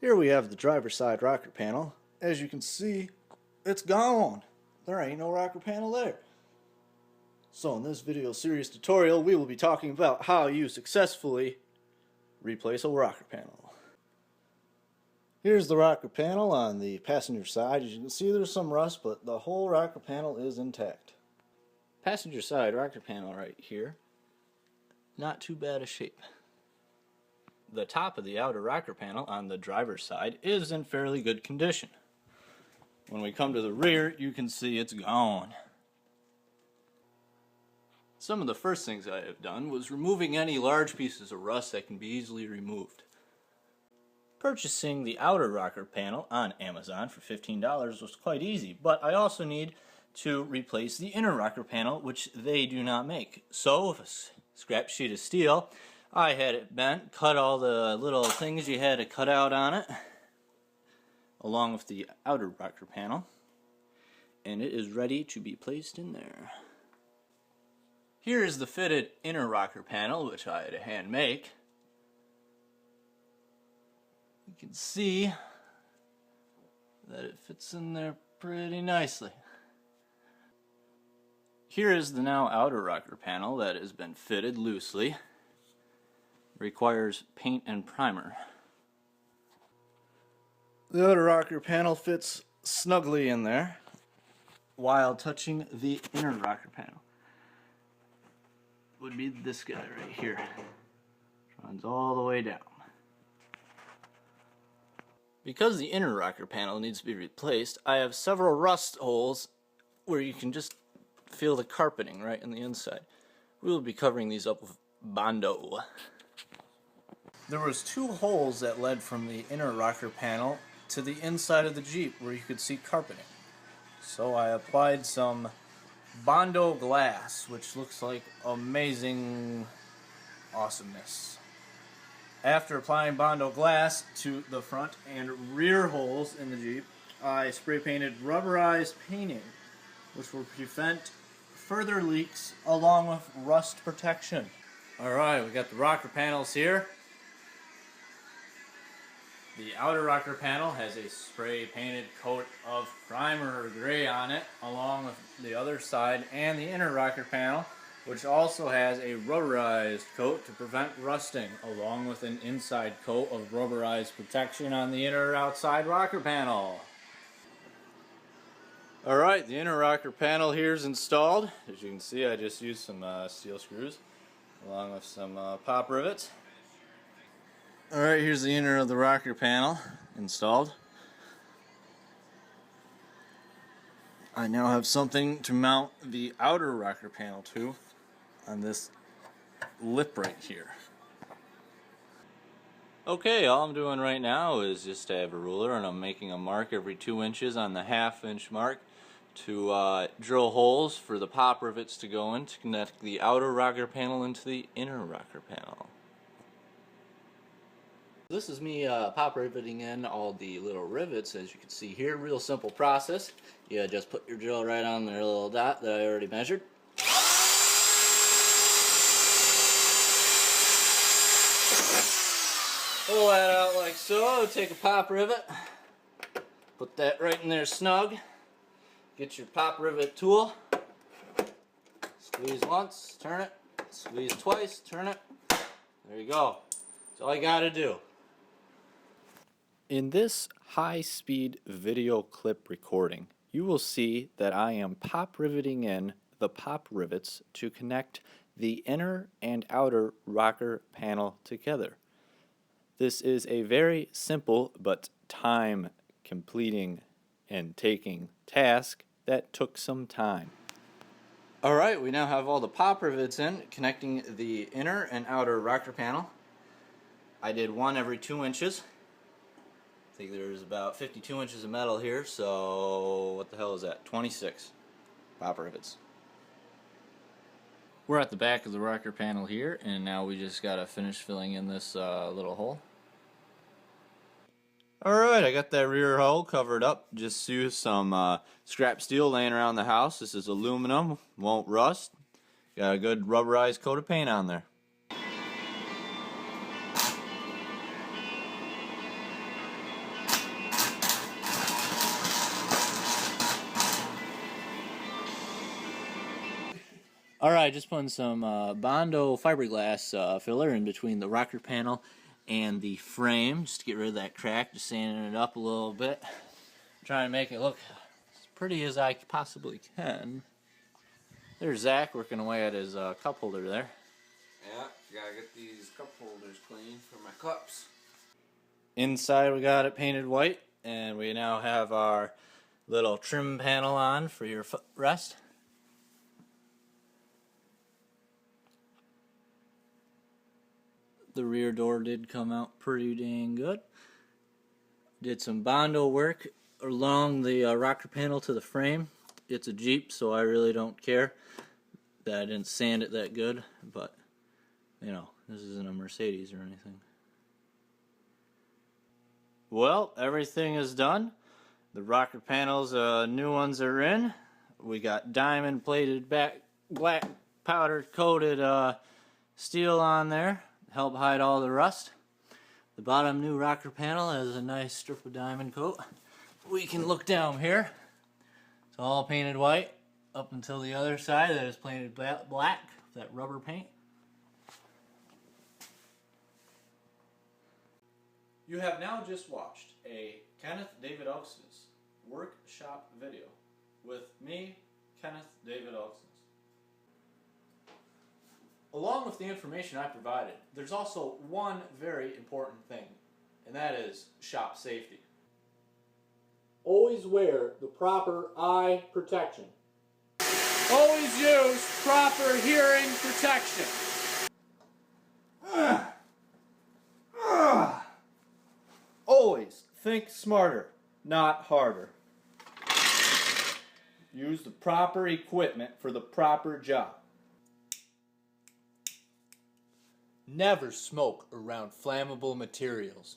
Here we have the driver's side rocker panel. As you can see, it's gone. There ain't no rocker panel there. So in this video series tutorial, we will be talking about how you successfully replace a rocker panel. Here's the rocker panel on the passenger side. As you can see, there's some rust, but the whole rocker panel is intact. Passenger side rocker panel right here. Not too bad a shape. The top of the outer rocker panel on the driver's side is in fairly good condition. When we come to the rear, you can see it's gone. Some of the first things I have done was removing any large pieces of rust that can be easily removed. Purchasing the outer rocker panel on Amazon for $15 was quite easy, but I also need to replace the inner rocker panel, which they do not make. So with a scrap sheet of steel, I had it bent, cut all the little things you had to cut out on it, along with the outer rocker panel, and it is ready to be placed in there. Here is the fitted inner rocker panel, which I had to hand make. You can see that it fits in there pretty nicely. Here is the now outer rocker panel that has been fitted loosely. Requires paint and primer. The outer rocker panel fits snugly in there while touching the inner rocker panel. Would be this guy right here. Runs all the way down. Because the inner rocker panel needs to be replaced, I have several rust holes where you can just feel the carpeting right in the inside. We will be covering these up with Bondo. There was two holes that led from the inner rocker panel to the inside of the Jeep where you could see carpeting. So I applied some Bondo Glass, which looks like amazing awesomeness. After applying Bondo Glass to the front and rear holes in the Jeep, I spray painted rubberized painting, which will prevent further leaks along with rust protection. Alright, we got the rocker panels here. The outer rocker panel has a spray painted coat of primer gray on it, along with the other side, and the inner rocker panel, which also has a rubberized coat to prevent rusting, along with an inside coat of rubberized protection on the inner outside rocker panel. Alright, the inner rocker panel here is installed. As you can see, I just used some steel screws, along with some pop rivets. Alright, here's the inner of the rocker panel installed. I now have something to mount the outer rocker panel to on this lip right here. Okay, all I'm doing right now is just to have a ruler, and I'm making a mark every 2 inches on the half-inch mark to drill holes for the pop rivets to go in to connect the outer rocker panel into the inner rocker panel. This is me pop riveting in all the little rivets, as you can see here. Real simple process. You just put your drill right on their little dot that I already measured. Pull that out like so. Take a pop rivet. Put that right in there snug. Get your pop rivet tool. Squeeze once, turn it. Squeeze twice, turn it. There you go. That's all you gotta do. In this high-speed video clip recording, you will see that I am pop riveting in the pop rivets to connect the inner and outer rocker panel together. This is a very simple but time-completing and taking task that took some time. Alright, we now have all the pop rivets in, connecting the inner and outer rocker panel. I did one every 2 inches. I think there's about 52 inches of metal here, so what the hell is that? 26 pop rivets. We're at the back of the rocker panel here, and now we just gotta finish filling in this little hole. Alright, I got that rear hole covered up. Just used some scrap steel laying around the house. This is aluminum, won't rust. Got a good rubberized coat of paint on there. Alright, just putting some Bondo fiberglass filler in between the rocker panel and the frame, just to get rid of that crack, just sanding it up a little bit. Trying to make it look as pretty as I possibly can. There's Zack working away at his cup holder there. Yeah, gotta get these cup holders clean for my cups. Inside we got it painted white, and we now have our little trim panel on for your footrest. The rear door did come out pretty dang good. Did some Bondo work along the rocker panel to the frame. It's a Jeep, so I really don't care that I didn't sand it that good, but you know, this isn't a Mercedes or anything. Well, everything is done. The rocker panels, new ones are in. We got diamond plated black powder coated steel on there, help hide all the rust. The bottom new rocker panel has a nice strip of diamond coat. We can look down here. It's all painted white up until the other side that is painted black, that rubber paint. You have now just watched a Kenneth David Elkson's workshop video with me, Kenneth David Elkson's. Along with the information I provided, there's also one very important thing, and that is shop safety. Always wear the proper eye protection. Always use proper hearing protection. Always think smarter, not harder. Use the proper equipment for the proper job. Never smoke around flammable materials.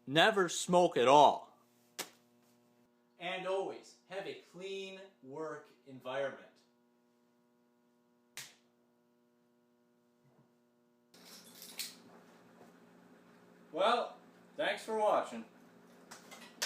Never smoke at all. And always have a clean work environment. Well, thanks for watching.